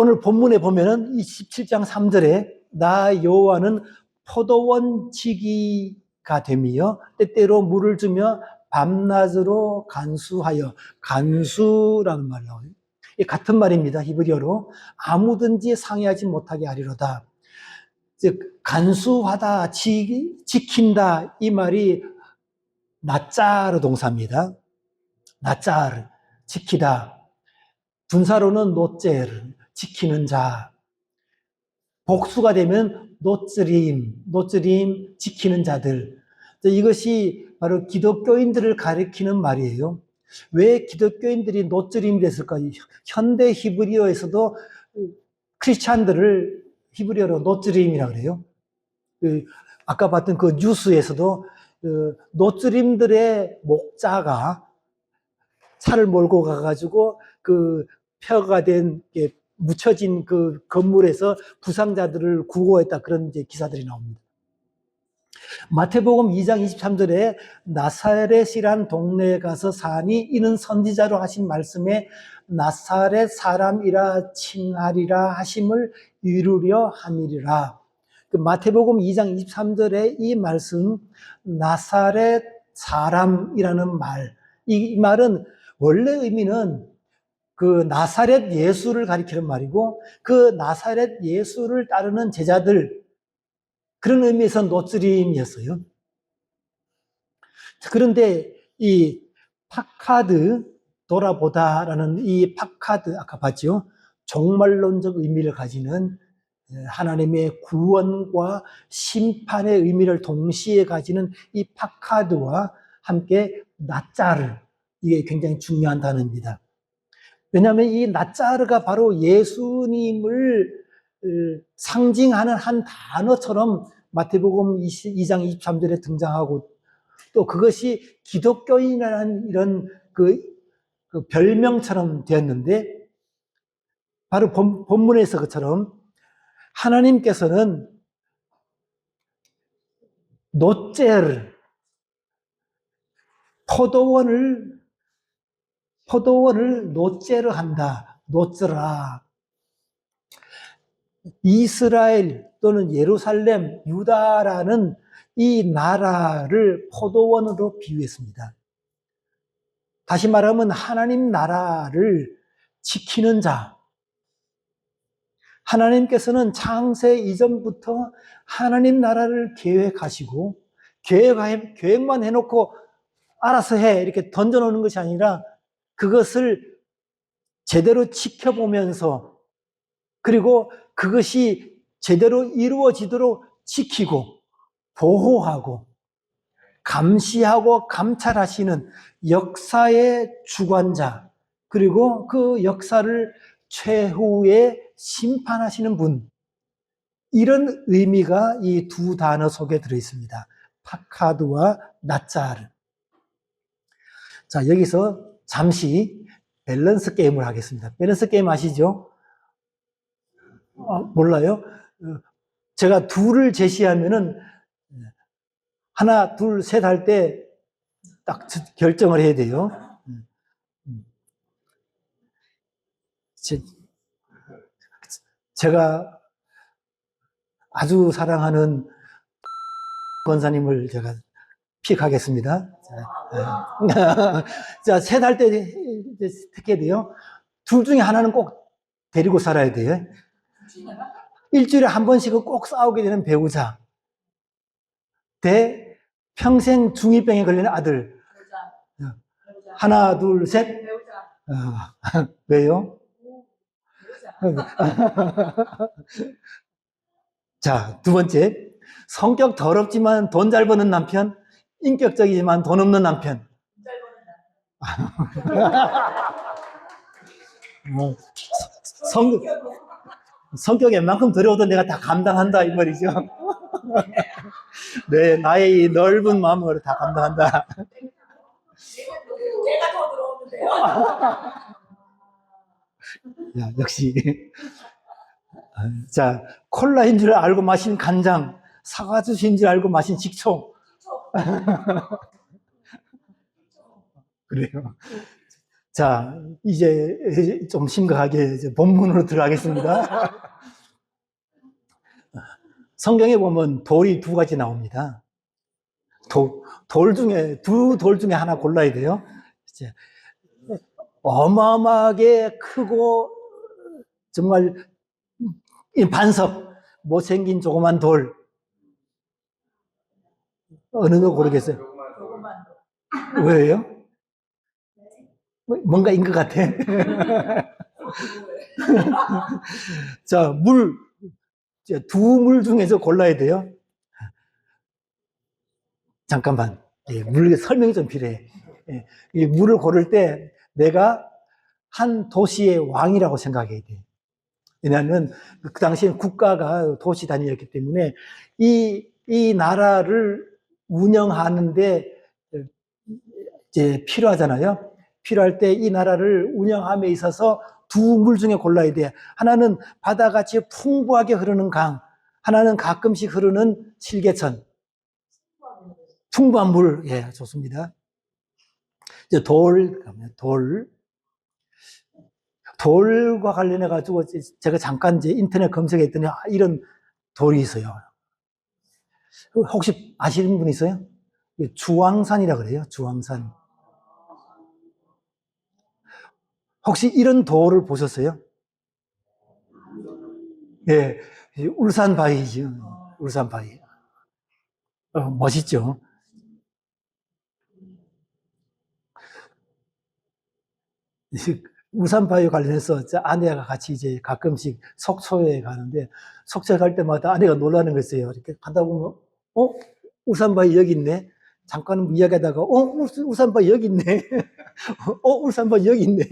오늘 본문에 보면은 27장 3절에 나 여호와는 포도원 지기가 되며 때때로 물을 주며 밤낮으로 간수하여, 간수라는 말이 나와요. 이 같은 말입니다. 히브리어로 아무든지 상해하지 못하게 하리로다. 즉 간수하다, 지킨다, 이 말이 나짜르 동사입니다. 나짜르, 지키다. 분사로는 노째르, 지키는 자. 복수가 되면 노쓰림, 지키는 자들. 이것이 바로 기독교인들을 가리키는 말이에요. 왜 기독교인들이 노쓰림이 됐을까요? 현대 히브리어에서도 크리스찬들을 히브리어로 노쓰림이라고 그래요. 아까 봤던 그 뉴스에서도 노쓰림들의 목자가 차를 몰고 가가지고 그 폐허가 된 묻혀진 그 건물에서 부상자들을 구호했다, 그런 이제 기사들이 나옵니다. 마태복음 2장 23절에 나사렛이란 동네에 가서 사니 이는 선지자로 하신 말씀에 나사렛 사람이라 칭하리라 하심을 이루려 함이리라. 그 마태복음 2장 23절에 이 말씀 나사렛 사람이라는 말, 이 말은 원래 의미는 그 나사렛 예수를 가리키는 말이고, 그 나사렛 예수를 따르는 제자들, 그런 의미에서 노쓰림이었어요. 그런데 이 파카드, 돌아보다라는 이 파카드, 아까 봤죠? 종말론적 의미를 가지는, 하나님의 구원과 심판의 의미를 동시에 가지는 이 파카드와 함께 나짜르, 이게 굉장히 중요한 단어입니다. 왜냐하면 이 나짜르가 바로 예수님을 상징하는 한 단어처럼 마태복음 2장 23절에 등장하고, 또 그것이 기독교인이라는 이런 그 별명처럼 되었는데, 바로 본문에서 그처럼 하나님께서는 노째르, 포도원을 노째르 한다. 노쓰라. 이스라엘 또는 예루살렘, 유다라는 이 나라를 포도원으로 비유했습니다. 다시 말하면 하나님 나라를 지키는 자. 하나님께서는 창세 이전부터 하나님 나라를 계획하시고, 계획만 해놓고 알아서 해, 이렇게 던져놓는 것이 아니라 그것을 제대로 지켜보면서, 그리고 그것이 제대로 이루어지도록 지키고 보호하고 감시하고 감찰하시는 역사의 주관자, 그리고 그 역사를 최후에 심판하시는 분, 이런 의미가 이 두 단어 속에 들어있습니다. 파카드와 나짜르. 자, 여기서 잠시 밸런스 게임을 하겠습니다. 밸런스 게임 아시죠? 몰라요? 제가 둘을 제시하면은 하나, 둘, 셋 할 때 딱 결정을 해야 돼요. 제가 아주 사랑하는 권사님을 제가 픽하겠습니다. 자, 셋 할 때 택해야 돼요. 둘 중에 하나는 꼭 데리고 살아야 돼요. 일주일에 한 번씩은 꼭 싸우게 되는 배우자 대 평생 중2병에 걸리는 아들. 하나, 둘, 셋. 왜요? 자, 두 번째. 성격 더럽지만 돈 잘 버는 남편, 인격적이지만 돈 없는 남편. 성격이 웬만큼 더러워도 내가 다 감당한다, 이 말이죠. 네, 나의 이 넓은 마음으로 다 감당한다. 내가 더 더러웠는데요. 야, 역시. 자, 콜라인 줄 알고 마신 간장, 사과주스인 줄 알고 마신 식초. 그래요. 자, 이제 좀 심각하게 이제 본문으로 들어가겠습니다. 성경에 보면 돌이 두 가지 나옵니다. 두 돌 중에 하나 골라야 돼요. 이제 어마어마하게 크고 정말 이 반석, 못생긴 조그만 돌. 어느 거 고르겠어요? 왜요? 뭔가 인 것 같아. 자, 두 물 중에서 골라야 돼요. 잠깐만. 예, 물 설명이 좀 필요해. 예, 이 물을 고를 때 내가 한 도시의 왕이라고 생각해야 돼. 왜냐하면 그 당시엔 국가가 도시 단위였기 때문에 이 나라를 운영하는데 이제 필요하잖아요. 필요할 때 이 나라를 운영함에 있어서 두 물 중에 골라야 돼. 하나는 바다같이 풍부하게 흐르는 강, 하나는 가끔씩 흐르는 실개천. 풍부한 물, 예, 좋습니다. 이제 돌과 관련해가지고 제가 잠깐 이제 인터넷 검색했더니 이런 돌이 있어요. 혹시 아시는 분 있어요? 주황산이라 그래요, 주황산. 혹시 이런 돌을 보셨어요? 예, 울산 바위죠. 울산 바위. 멋있죠? 울산 바위 관련해서 아내가 같이 이제 가끔씩 속초에 가는데 속초에 갈 때마다 아내가 놀라는 거 있어요. 이렇게 가다 보면, 울산 바위 여기 있네. 잠깐 이야기하다가, 울산 바위 여기 있네. 울산 바위 여기 있네.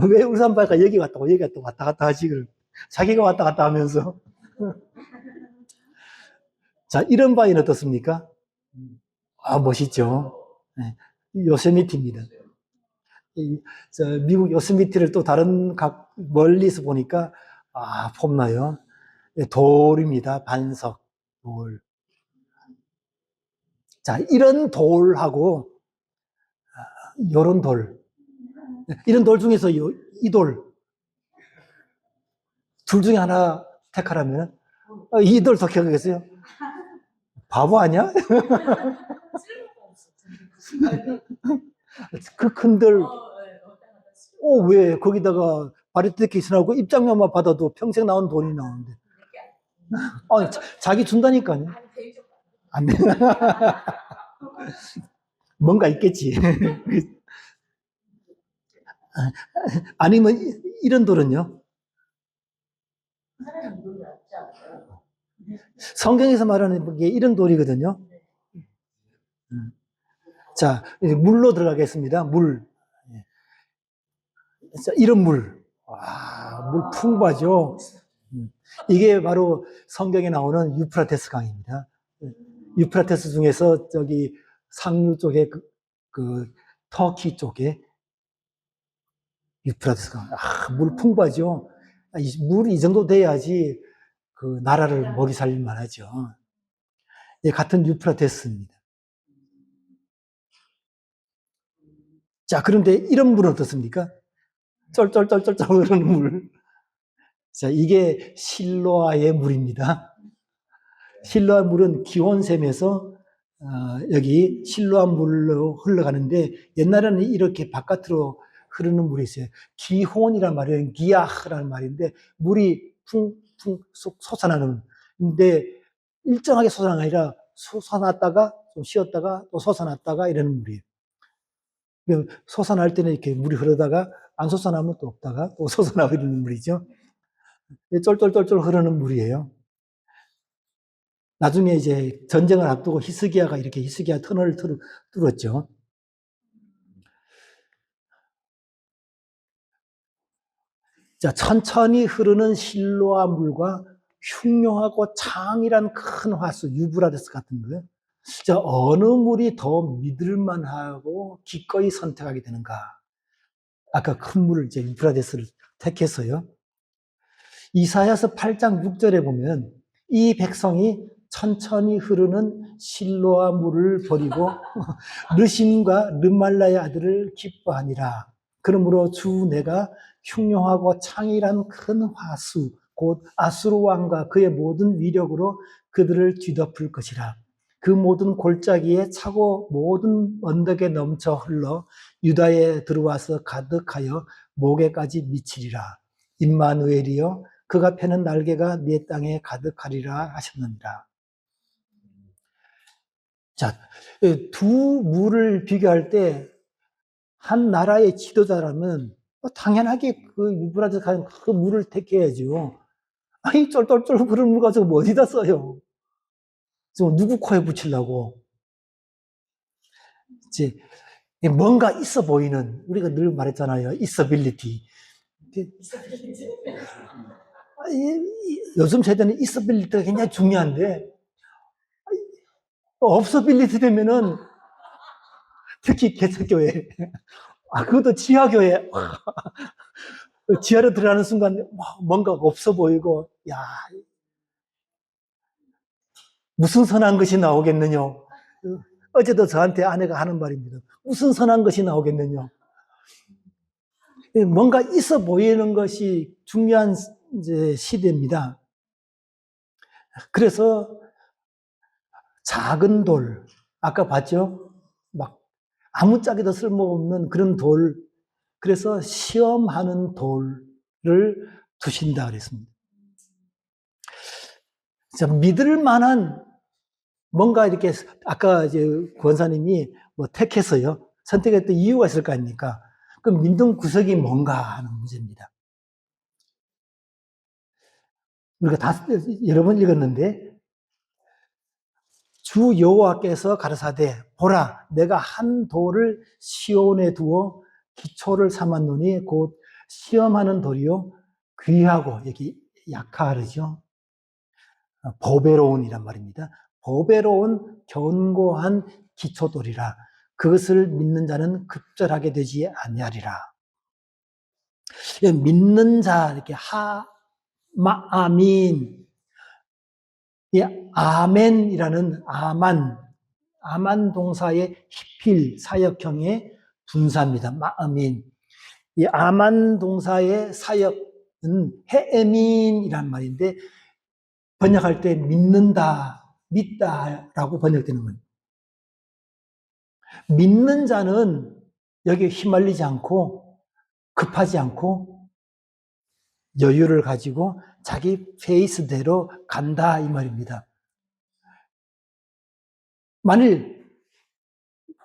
왜 울산 바위가 여기 왔다고 여기 왔다고 왔다 갔다 하지? 자기가 왔다 갔다 하면서. 자, 이런 바위는 어떻습니까? 멋있죠. 네, 요세미티입니다. 미국 요세미티를 또 다른 멀리서 보니까 폼나요. 돌입니다. 반석 돌. 자, 이런 돌하고 요런 돌, 이런 돌 중에서 이 돌, 둘 중에 하나 택하라면 이 돌 택하겠어요? 바보 아니야? 그 큰 돌, 왜 거기다가 바리트케이션하고 입장료만 받아도 평생 나온 돈이 나오는데. 자기 준다니까요. 안 돼. 뭔가 있겠지. 아니면 이런 돌은요? 성경에서 말하는 게 이런 돌이거든요. 자, 물로 들어가겠습니다. 물. 자, 이런 물. 물 풍부하죠. 이게 바로 성경에 나오는 유프라테스 강입니다. 유프라테스 중에서 저기 상류 쪽에 그 터키 쪽에 유프라테스 강. 물 풍부하죠. 물이 이 정도 돼야지 그 나라를 먹이 살릴 만하죠. 예, 같은 유프라테스입니다. 자, 그런데 이런 물은 어떻습니까? 쫄쫄쫄쫄 흐르는 물. 자, 이게 실로아의 물입니다. 실로아 물은 기온샘에서 여기 실로아 물로 흘러가는데 옛날에는 이렇게 바깥으로 흐르는 물이 있어요. 기혼이란 말이에요. 기아흐라는 말인데 물이 풍풍 솟아나는. 근데 일정하게 솟아나는 게 아니라 솟아났다가 좀 쉬었다가 또 솟아났다가 이러는 물이에요. 솟아날 때는 이렇게 물이 흐르다가 안 솟아나면 또 없다가 또 솟아나고 이러는 물이죠. 쫄쫄쫄쫄 흐르는 물이에요. 나중에 이제 전쟁을 앞두고 히스기야 터널을 뚫었죠. 자, 천천히 흐르는 실로아 물과 흉흉하고 창이란 큰 화수, 유브라데스 같은 거예요. 자, 어느 물이 더 믿을만하고 기꺼이 선택하게 되는가? 아까 큰 물을 이제 유브라데스를 택했어요. 이사야서 8장 6절에 보면 이 백성이 천천히 흐르는 실로아 물을 버리고 르심과 르말라의 아들을 기뻐하니라. 그러므로 주 내가 흉용하고 창이란 큰 화수 곧 아수르 왕과 그의 모든 위력으로 그들을 뒤덮을 것이라. 그 모든 골짜기에 차고 모든 언덕에 넘쳐 흘러 유다에 들어와서 가득하여 목에까지 미치리라. 임마누엘이여 그가 펴는 날개가 네 땅에 가득하리라 하셨느니라. 자, 두 물을 비교할 때 한 나라의 지도자라면 당연하게 그 유브라데스 그 물을 택해야죠. 아니 쫄쫄쫄 흐르는 물 가지고 뭐 어디다 써요? 지금 누구 코에 붙이려고? 이제 뭔가 있어 보이는 우리가 늘 말했잖아요. 있어빌리티. 요즘 세대는 있어빌리티가 굉장히 중요한데 없어빌리티 되면은 특히 개척교회 그것도 지하교회 지하로 들어가는 순간 뭔가 없어 보이고 야 무슨 선한 것이 나오겠느냐. 어제도 저한테 아내가 하는 말입니다. 무슨 선한 것이 나오겠느냐. 뭔가 있어 보이는 것이 중요한 이제 시대입니다. 그래서 작은 돌, 아까 봤죠? 막 아무짝에도 쓸모없는 그런 돌, 그래서 시험하는 돌을 두신다 그랬습니다. 자, 믿을 만한 뭔가 이렇게 아까 이제 권사님이 뭐 택해서요 선택했던 이유가 있을 거 아닙니까? 그 믿음 구석이 뭔가 하는 문제입니다. 우리가 다 여러 번 읽었는데 주 여호와께서 가라사대 보라 내가 한 돌을 시온에 두어 기초를 삼았노니 곧 시험하는 돌이요 귀하고 여기 약하르죠. 보배로운이란 말입니다. 보배로운 견고한 기초돌이라 그것을 믿는 자는 급절하게 되지 아니하리라. 믿는 자 이렇게 아민 이 아멘이라는 아만 동사의 히필 사역형의 분사입니다. 아민 이 아만 동사의 사역은 헤에민이란 말인데 번역할 때 믿는다, 믿다라고 번역되는 거예요. 믿는 자는 여기에 휘말리지 않고 급하지 않고 여유를 가지고 자기 페이스대로 간다 이 말입니다. 만일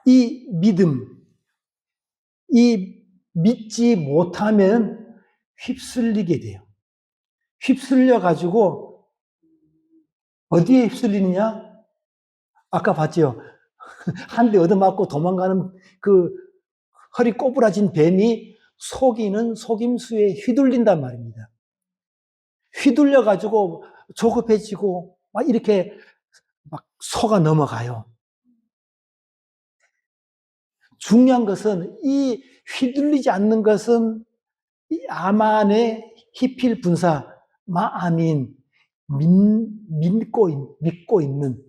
이 믿음, 이 믿지 못하면 휩쓸리게 돼요. 휩쓸려 가지고 어디에 휩쓸리느냐? 아까 봤죠? 한 대 얻어맞고 도망가는 그 허리 꼬부라진 뱀이 속이는 속임수에 휘둘린단 말입니다. 휘둘려가지고 조급해지고 막 이렇게 막 속아 넘어가요. 중요한 것은 이 휘둘리지 않는 것은 이 아만의 히필 분사 마아민 믿고 있는.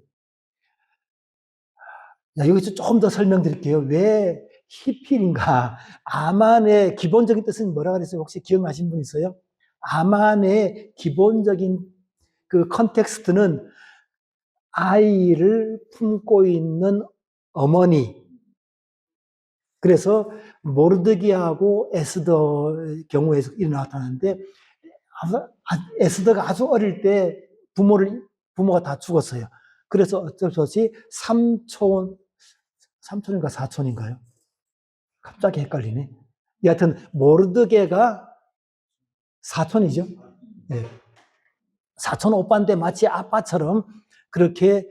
여기서 조금 더 설명드릴게요. 왜 히필인가? 아만의 기본적인 뜻은 뭐라 그랬어요? 혹시 기억나신 분 있어요? 아만의 기본적인 그 컨텍스트는 아이를 품고 있는 어머니. 그래서 모르드기하고 에스더의 경우에서 일어났다는데 에스더가 아주 어릴 때 부모가 다 죽었어요. 그래서 어쩔 수 없이 삼촌인가 사촌인가요? 갑자기 헷갈리네. 여하튼 모르드게가 사촌이죠. 네. 사촌 오빠인데 마치 아빠처럼 그렇게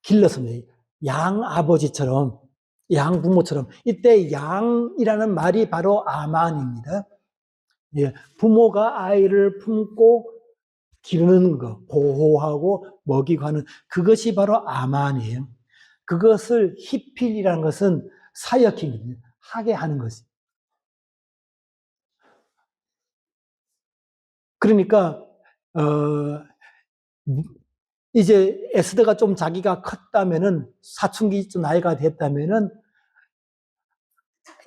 길렀습니다. 양 아버지처럼, 양 부모처럼. 이때 양이라는 말이 바로 아만입니다. 예, 부모가 아이를 품고 기르는 것, 보호하고 먹이고 하는 그것이 바로 아만이에요. 그것을 히필이라는 것은 사역행위입니다. 하게 하는 것이. 그러니까 이제 에스더가 좀 자기가 컸다면은, 사춘기 좀 나이가 됐다면은,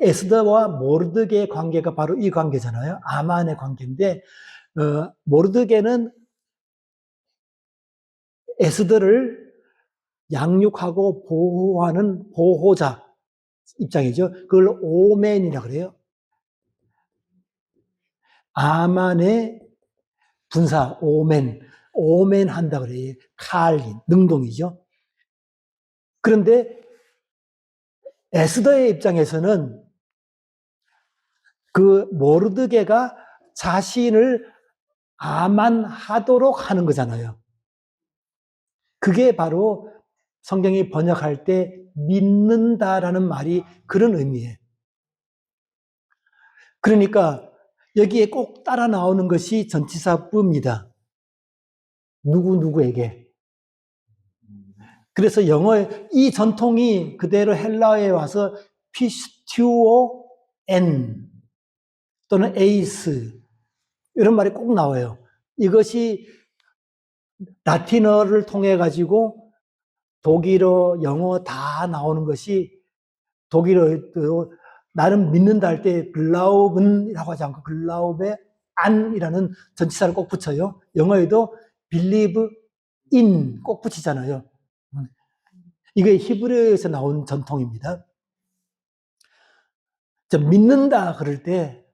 에스더와 모르드게의 관계가 바로 이 관계잖아요. 아만의 관계인데, 모르드게는 에스더를 양육하고 보호하는 보호자 입장이죠. 그걸 오멘이라 그래요. 아만의 분사, 오멘 한다 그래요. 칼린, 능동이죠. 그런데 에스더의 입장에서는 그 모르드게가 자신을 아만하도록 하는 거잖아요. 그게 바로 성경이 번역할 때 믿는다라는 말이 그런 의미예요. 그러니까 여기에 꼭 따라 나오는 것이 전치사부입니다. 누구에게. 그래서 영어에 이 전통이 그대로 헬라어에 와서 피스튜오 엔 또는 에이스 이런 말이 꼭 나와요. 이것이 라틴어를 통해 가지고 독일어, 영어 다 나오는 것이 독일어도 나는 믿는다 할 때 글라우븐이라고 하지 않고 글라우베 안이라는 전치사를 꼭 붙여요. 영어에도 believe in 꼭 붙이잖아요. 이게 히브리어에서 나온 전통입니다. 믿는다 그럴 때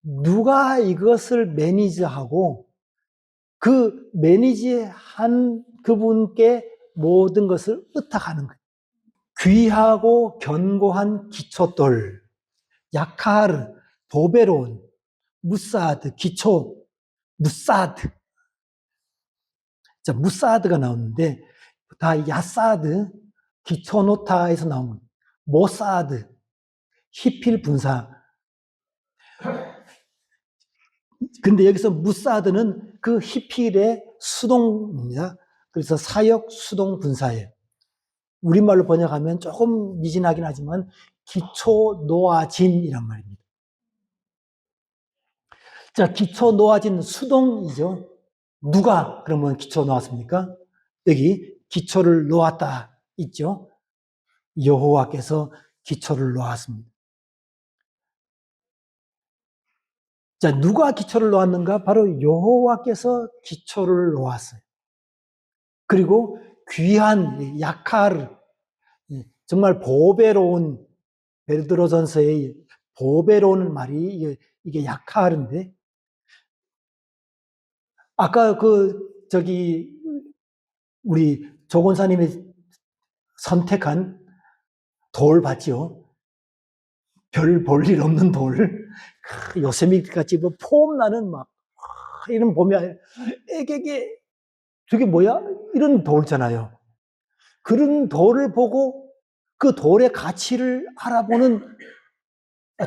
누가 이것을 매니저하고 그 매니지한 그분께 모든 것을 의탁하는 거예요. 귀하고 견고한 기초돌, 야카르, 보베론, 무사드, 기초, 무사드. 자, 무사드가 나오는데 다 야사드, 기초노타에서 나온 모사드, 히필 분사. 근데 여기서 무사드는 그 히필의 수동입니다. 그래서 사역 수동 분사예요. 우리말로 번역하면 조금 미진하긴 하지만 기초 노아진이란 말입니다. 자, 기초 노아진 수동이죠. 누가 그러면 기초 놓았습니까? 여기 기초를 놓았다 있죠. 여호와께서 기초를 놓았습니다. 자, 누가 기초를 놓았는가? 바로 여호와께서 기초를 놓았어요. 그리고 귀한 야카르, 정말 보배로운 베드로전서의 보배로운 말이 이게 야카르인데, 아까 우리 조건사님이 선택한 돌 봤죠? 별 볼 일 없는 돌. 요세미티 같이 뭐 폼나는 막, 이런 보면, 애게게, 저게 뭐야? 이런 돌잖아요. 그런 돌을 보고 그 돌의 가치를 알아보는,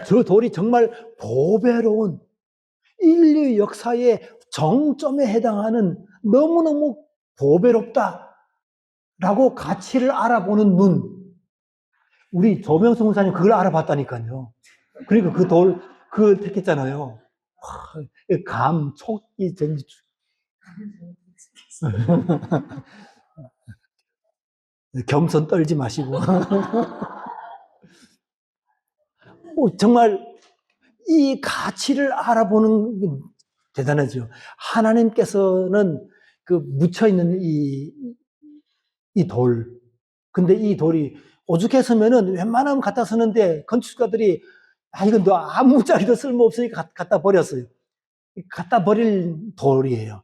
저 돌이 정말 보배로운 인류 역사의 정점에 해당하는 너무너무 보배롭다라고 가치를 알아보는 눈. 우리 조명수 목사님 그걸 알아봤다니까요. 그리고 그 돌, 그걸 택했잖아요. 감, 촉이, 전지. 겸손 떨지 마시고. 정말 이 가치를 알아보는 게 대단하죠. 하나님께서는 그 묻혀있는 이 돌. 근데 이 돌이 오죽했으면은 웬만하면 갖다 쓰는데 건축가들이 이건 너 아무짝에도 쓸모없으니까 갖다 버렸어요. 갖다 버릴 돌이에요.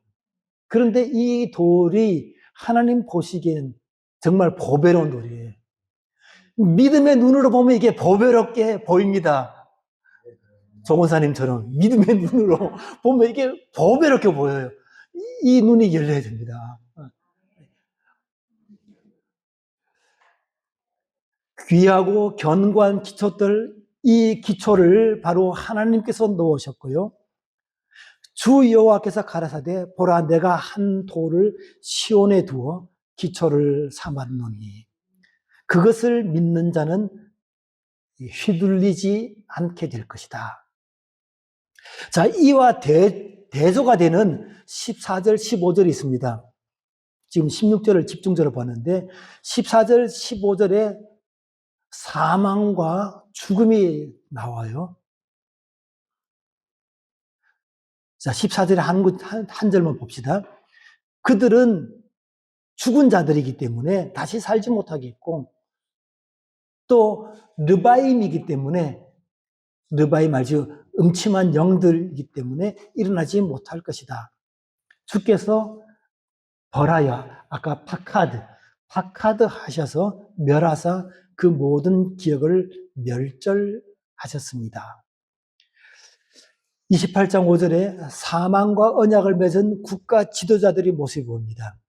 그런데 이 돌이 하나님 보시기엔 정말 보배로운 돌이에요. 믿음의 눈으로 보면 이게 보배롭게 보입니다. 조건사님처럼 믿음의 눈으로 보면 이게 보배롭게 보여요. 이 눈이 열려야 됩니다. 귀하고 견고한 기초들, 이 기초를 바로 하나님께서 놓으셨고요. 주 여호와께서 가라사대 보라 내가 한 돌을 시온에 두어 기초를 삼았노니 그것을 믿는 자는 휘둘리지 않게 될 것이다. 자, 이와 대조가 되는 14절, 15절이 있습니다. 지금 16절을 집중적으로 보는데 14절, 15절에 사망과 죽음이 나와요. 자, 14절에 한 절만 봅시다. 그들은 죽은 자들이기 때문에 다시 살지 못하겠고, 또 르바임이기 때문에, 르바임 알죠? 음침한 영들이기 때문에 일어나지 못할 것이다. 주께서 벌하여, 아까 파카드 하셔서 멸하사 그 모든 기억을 멸절하셨습니다. 28장 5절에 사망과 언약을 맺은 국가 지도자들이 모습이 보입니다.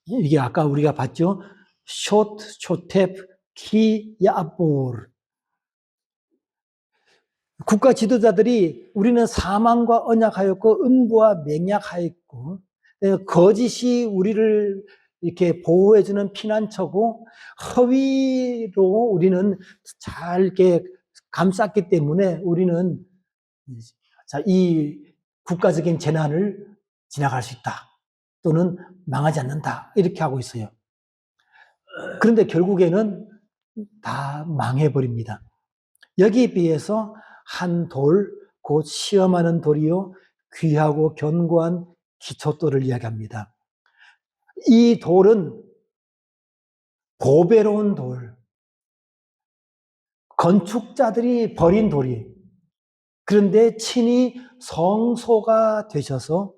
이게 아까 우리가 봤죠? 쇼텝, 키, 야볼. 국가 지도자들이 우리는 사망과 언약하였고 음부와 맹약하였고 거짓이 우리를 이렇게 보호해주는 피난처고 허위로 우리는 잘 이렇게 감쌌기 때문에 우리는 이 국가적인 재난을 지나갈 수 있다. 또는 망하지 않는다. 이렇게 하고 있어요. 그런데 결국에는 다 망해버립니다. 여기에 비해서 한 돌, 곧 시험하는 돌이요 귀하고 견고한 기초돌을 이야기합니다. 이 돌은 보배로운 돌, 건축자들이 버린 돌이, 그런데 친히 성소가 되셔서,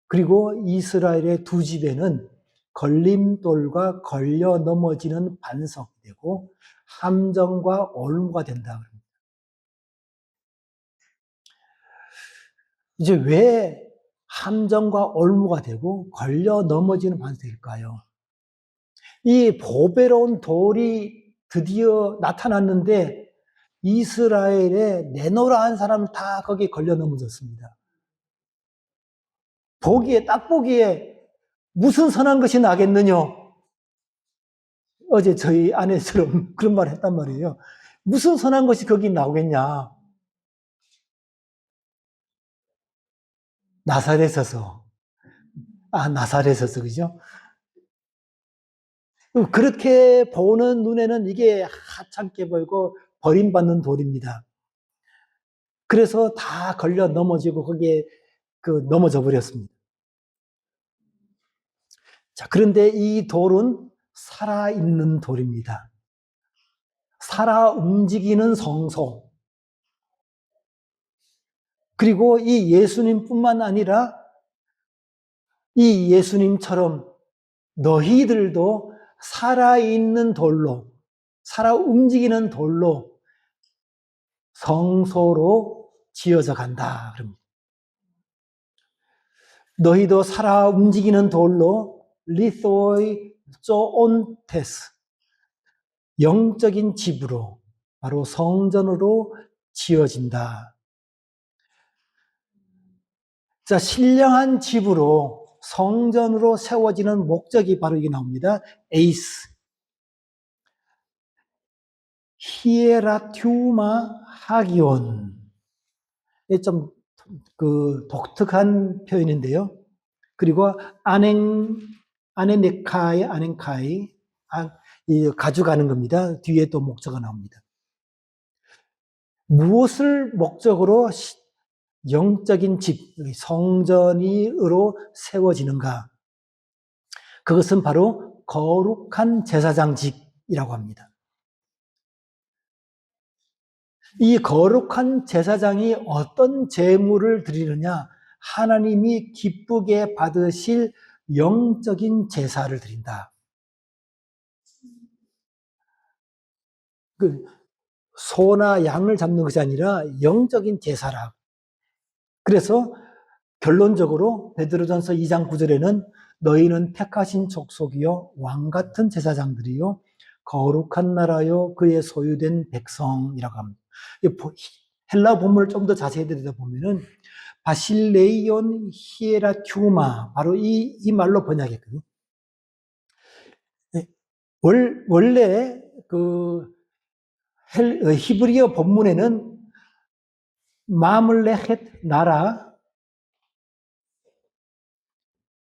그리고 이스라엘의 두 집에는 걸림돌과 걸려 넘어지는 반석이 되고 함정과 올무가 된다. 이제 왜 함정과 올무가 되고 걸려 넘어지는 반석일까요? 이 보배로운 돌이 드디어 나타났는데 이스라엘에 내놓으라 한 사람 다 거기에 걸려 넘어졌습니다. 딱 보기에 무슨 선한 것이 나겠느냐? 어제 저희 아내처럼 그런 말을 했단 말이에요. 무슨 선한 것이 거기 나오겠냐? 나사렛에서. 나사렛에서, 그죠? 그렇게 보는 눈에는 이게 하찮게 보이고 버림받는 돌입니다. 그래서 다 걸려 넘어지고 거기에 넘어져 버렸습니다. 자, 그런데 이 돌은 살아있는 돌입니다. 살아 움직이는 성소. 그리고 이 예수님뿐만 아니라 이 예수님처럼 너희들도 살아있는 돌로, 살아 움직이는 돌로 성소로 지어져 간다. 그럽니다. 너희도 살아 움직이는 돌로 리소이 쪼온테스, 영적인 집으로, 바로 성전으로 지어진다. 자, 신령한 집으로, 성전으로 세워지는 목적이 바로 이게 나옵니다. 에이스. 히에라튜마 하기온. 좀 독특한 표현인데요. 그리고 아네네카이, 가져가는 겁니다. 뒤에 또 목적어가 나옵니다. 무엇을 목적으로 영적인 집, 성전으로 세워지는가? 그것은 바로 거룩한 제사장직이라고 합니다. 이 거룩한 제사장이 어떤 제물을 드리느냐? 하나님이 기쁘게 받으실 영적인 제사를 드린다. 소나 양을 잡는 것이 아니라 영적인 제사라. 그래서 결론적으로 베드로전서 2장 9절에는 너희는 택하신 족속이요 왕같은 제사장들이요 거룩한 나라요 그의 소유된 백성이라고 합니다. 헬라 본문을 좀 더 자세히 들여다보면은 바실레이온 히에라큐마, 바로 이 말로 번역했거든요. 원래 히브리어 본문에는 마물레헷 나라,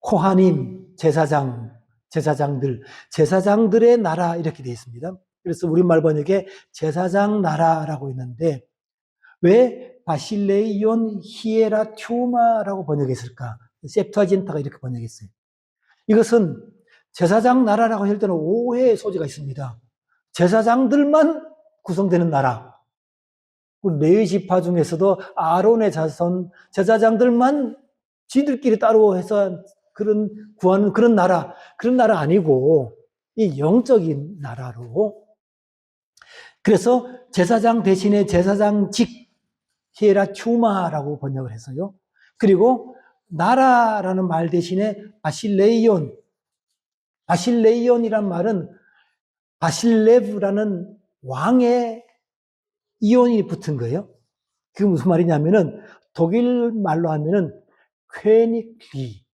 코하님, 제사장들, 제사장들의 나라 이렇게 되어 있습니다. 그래서 우리말 번역에 제사장 나라라고 있는데 왜 바실레이온 히에라튜마라고 번역했을까? septuaginta가 이렇게 번역했어요. 이것은 제사장 나라라고 할 때는 오해의 소지가 있습니다. 제사장들만 구성되는 나라. 레위 지파 중에서도 아론의 자손 제사장들만 지들끼리 따로 해서 구하는 그런 나라 아니고 이 영적인 나라로. 그래서 제사장 대신에 제사장직 히에라튜마라고 번역을 해서요. 그리고 나라라는 말 대신에 바실레이온이란 말은 바실레브라는 왕의 이온이 붙은 거예요. 그게 무슨 말이냐면은 독일 말로 하면은 퀘닉리,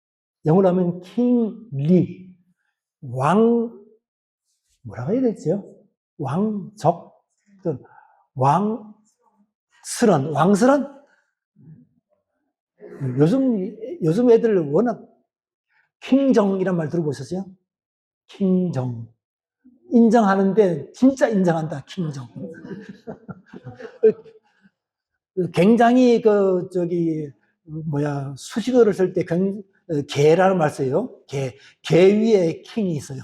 영어로 하면 킹리, 뭐라고 해야 되죠? 왕적, 왕스런? 요즘 애들 워낙 킹정이란 말 들어보셨어요? 킹정. 인정하는데 진짜 인정한다, 킹정. 굉장히 수식어를 쓸 때 개라는 말 써요. 개 위에 킹이 있어요.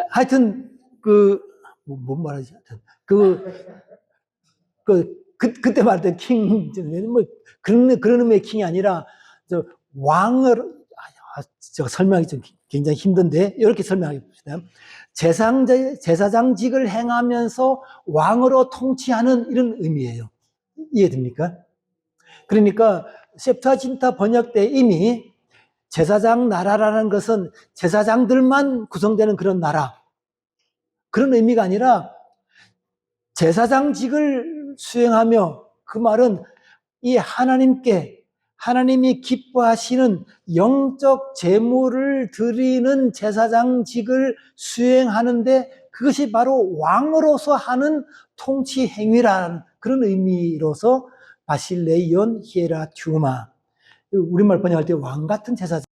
하여튼 뭔 말하지? 그때 말할 때 킹, 그런 의미의 킹이 아니라 왕을 설명하기 좀 굉장히 힘든데 이렇게 설명하겠습니다. 제사장직을 행하면서 왕으로 통치하는 이런 의미예요. 이해됩니까? 그러니까 septuaginta 번역 때 이미 제사장 나라라는 것은 제사장들만 구성되는 그런 나라, 그런 의미가 아니라 제사장직을 수행하며, 그 말은 이 하나님이 기뻐하시는 영적 제물을 드리는 제사장직을 수행하는데 그것이 바로 왕으로서 하는 통치 행위라는 그런 의미로서 바실레이온 히에라튜마, 우리말 번역할 때 왕 같은 제사장